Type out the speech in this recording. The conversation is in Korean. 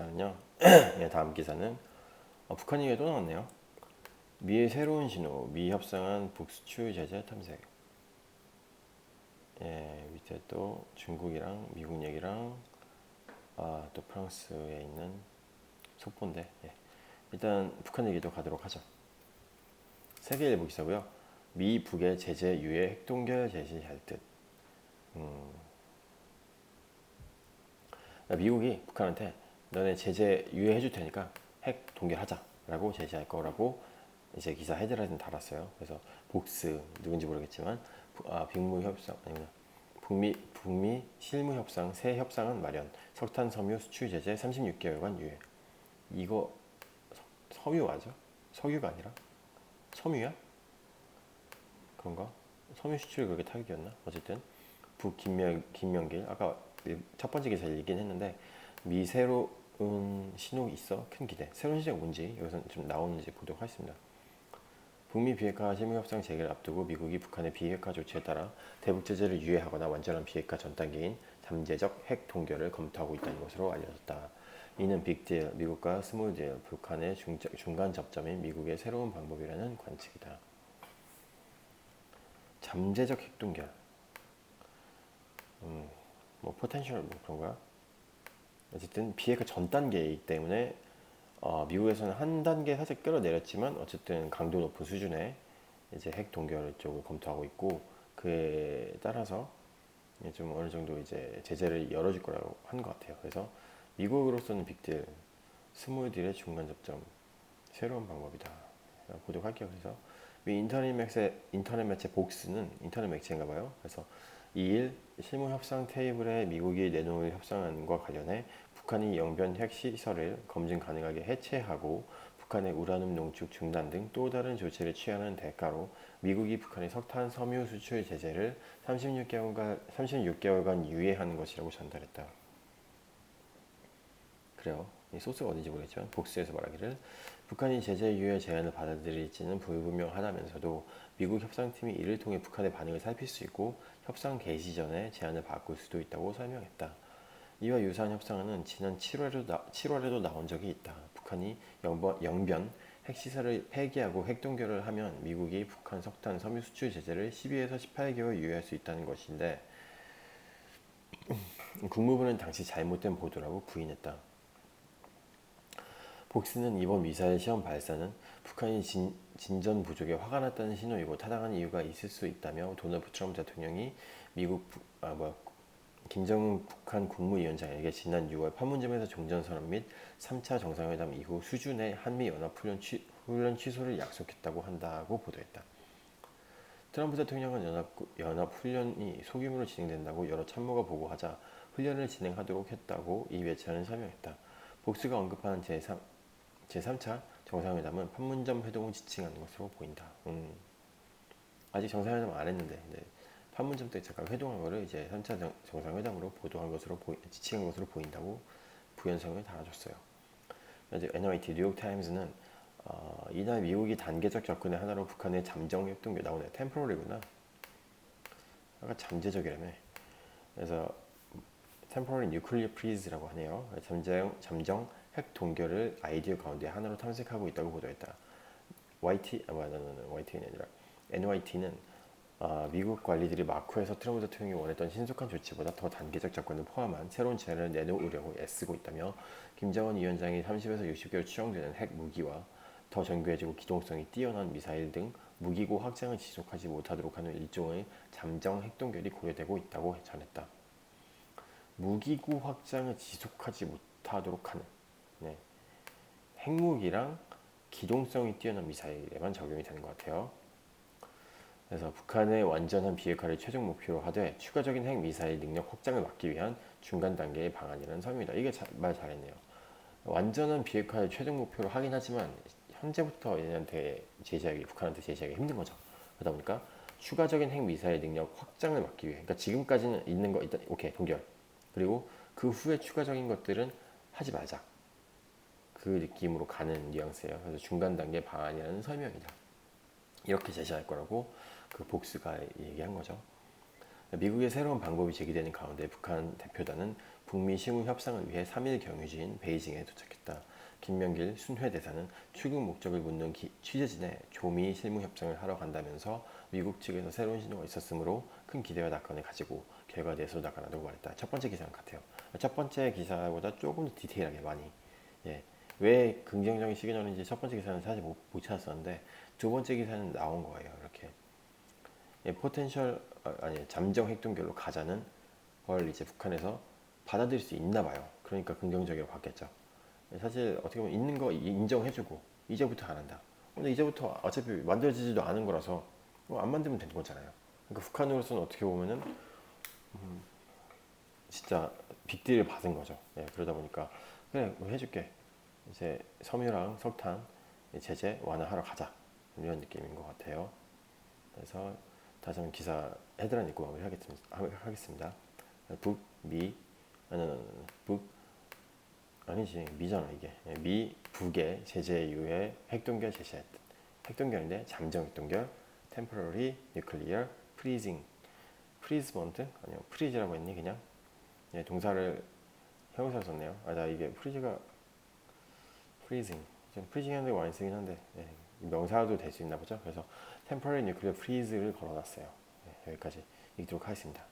기사는요. 예, 다음 기사는 북한 얘기가 또 나왔네요. 미의 새로운 신호, 미 협상한 북수출 제재 탐색. 예, 밑에 또 중국이랑 미국 얘기랑 또 프랑스에 있는 속보인데 예. 일단 북한 얘기도 가도록 하죠. 세계일보 기사고요. 미 북의 제재 유예 핵동결 제시할 듯. 그러니까 미국이 북한한테 너네 제재 유예해 줄 테니까 핵 동결하자라고 제시할 거라고 이제 기사 헤드라인 달았어요. 그래서 복스 누군지 모르겠지만 빅무 협상 아니구나. 북미 실무 협상 새 협상안 마련. 석탄 섬유 수출 제재 36개월간 유예. 이거 섬유 맞아? 석유가 아니라 섬유야? 그런가? 섬유 수출이 그렇게 타격이었나? 어쨌든 김명길 아까 첫 번째 기사 얘기긴 했는데 미 새로운 신호 있어? 큰 기대. 새로운 신호가 뭔지 여기서 좀 나오는지 보도록 하겠습니다. 북미 비핵화 실무협상 재개를 앞두고 미국이 북한의 비핵화 조치에 따라 대북 제재를 유예하거나 완전한 비핵화 전 단계인 잠재적 핵 동결을 검토하고 있다는 것으로 알려졌다. 이는 빅딜, 미국과 스몰딜, 북한의 중간 접점인 미국의 새로운 방법이라는 관측이다. 잠재적 핵 동결. 뭐 포텐셜 뭐 그런 거야? 어쨌든 비핵화 전 단계이기 때문에 미국에서는 한 단계 살짝 끌어내렸지만 어쨌든 강도 높은 수준의 이제 핵 동결 쪽을 검토하고 있고 그에 따라서 좀 어느 정도 이제 제재를 열어줄 거라고 한 것 같아요. 그래서 미국으로서는 빅딜, 스몰딜의 중간 접점, 새로운 방법이다. 보도록 할게요. 그래서 미 인터넷 매체 복스는 인터넷 매체인가 봐요. 그래서 2일 실무 협상 테이블에 미국이 내놓을 협상안과 관련해 북한이 영변 핵시설을 검증 가능하게 해체하고 북한의 우라늄 농축 중단 등 또 다른 조치를 취하는 대가로 미국이 북한의 석탄 섬유 수출 제재를 36개월간 유예하는 것이라고 전달했다. 그래요. 이 소스가 어딘지 모르겠지만 복수에서 말하기를 북한이 제재 유예 제안을 받아들일지는 불분명하다면서도 미국 협상팀이 이를 통해 북한의 반응을 살필 수 있고 협상 개시 전에 제안을 바꿀 수도 있다고 설명했다. 이와 유사한 협상안은 지난 7월에도 나온 적이 있다. 북한이 영변 핵시설을 폐기하고 핵동결을 하면 미국이 북한 석탄 섬유 수출 제재를 12에서 18개월 유예할 수 있다는 것인데 국무부는 당시 잘못된 보도라고 부인했다. 복스는 이번 미사일 시험 발사는 북한이 진전 부족에 화가 났다는 신호이고 타당한 이유가 있을 수 있다며 도널드 트럼프 대통령이 김정은 북한 국무위원장에게 지난 6월 판문점에서 종전선언 및 3차 정상회담 이후 수준의 한미연합훈련 취소를 약속했다고 한다고 보도했다. 트럼프 대통령은 연합훈련이 소규모로 진행된다고 여러 참모가 보고하자 훈련을 진행하도록 했다고 이 매체는 설명했다. 복스가 언급한 제3차 정상회담은 판문점 회동을 지칭하는 것으로 보인다. 아직 정상회담 안 했는데 판문점 때 잠깐 회동한 거를 이제 3차 정상회담으로 지칭한 것으로 보인다고 부연성을 달아줬어요. 이제 NYT 뉴욕타임즈는 이날 미국이 단계적 접근의 하나로 북한의 잠정 협동규 나오네. 템포러리구나. 아까 잠재적이라며. 그래서 템포러리 뉴클리어 프리즈라고 하네요. 잠정 핵 동결을 아이디어 가운데 하나로 탐색하고 있다고 보도했다. YT가 아니라 NYT는 미국 관리들이 마쿠에서 트럼프 대통령이 원했던 신속한 조치보다 더 단계적 접근을 포함한 새로운 제안을 내놓으려고 애쓰고 있다며 김정은 위원장이 30에서 60개월 추정되는 핵 무기와 더 정교해지고 기동성이 뛰어난 미사일 등 무기고 확장을 지속하지 못하도록 하는 일종의 잠정 핵동결이 고려되고 있다고 전했다. 무기고 확장을 지속하지 못하도록 하는 핵무기랑 기동성이 뛰어난 미사일에만 적용이 되는 것 같아요. 그래서 북한의 완전한 비핵화를 최종 목표로 하되 추가적인 핵미사일 능력 확장을 막기 위한 중간 단계의 방안이라는 설명이다. 이게 말 잘했네요. 완전한 비핵화를 최종 목표로 하긴 하지만 현재부터 북한한테 제시하기 힘든 거죠. 그러다 보니까 추가적인 핵미사일 능력 확장을 막기 위해 그러니까 지금까지는 있는 거 일단 오케이 동결 그리고 그 후에 추가적인 것들은 하지 말자. 그 느낌으로 가는 뉘앙스예요. 그래서 중간 단계 방안이라는 설명이다. 이렇게 제시할 거라고 그 복스가 얘기한 거죠. 미국의 새로운 방법이 제기되는 가운데 북한 대표단은 북미 실무 협상을 위해 3일 경유지인 베이징에 도착했다. 김명길 순회 대사는 출국 목적을 묻는 취재진에 조미 실무 협상을 하러 간다면서 미국 측에서 새로운 신호가 있었으므로 큰 기대와 낙관을 가지고 결과에 대해서 낙관하다고 말했다. 첫 번째 기사랑 같아요. 첫 번째 기사보다 조금 더 디테일하게 많이. 예. 왜 긍정적인 시그널인지 첫 번째 기사는 사실 못 찾았었는데 두 번째 기사는 나온 거예요. 이렇게 포텐셜 아니 잠정 핵동결로 가자는 걸 이제 북한에서 받아들일 수 있나 봐요. 그러니까 긍정적으로 봤겠죠. 사실 어떻게 보면 있는 거 인정해주고 이제부터 안 한다. 근데 이제부터 어차피 만들어지지도 않은 거라서 안 만들면 되는 거잖아요. 그러니까 북한으로서는 어떻게 보면은 진짜 빅딜을 받은 거죠. 그러다 보니까 그래 해줄게. 이제 섬유랑 석탄 제재 완화하러 가자 이런 느낌인 것 같아요. 그래서 다시 한번 기사 헤드라인 읽고 마무리하겠습니다. 북미 북 아니지 미잖아 이게. 미 북의 제재 이후에 핵동결 제시했다. 핵동결인데 잠정 핵동결 temporary nuclear freezing 프리즈먼트 아니요 프리즈라고 했니 그냥 동사를 형용사로 썼네요. 나 이게 프리즈가 프리징 좀 프리징 하는데 많이 쓰긴 한데 명사도 될 수 있나 보죠. 그래서 temporary nuclear freeze를 걸어놨어요. 여기까지 읽도록 하겠습니다.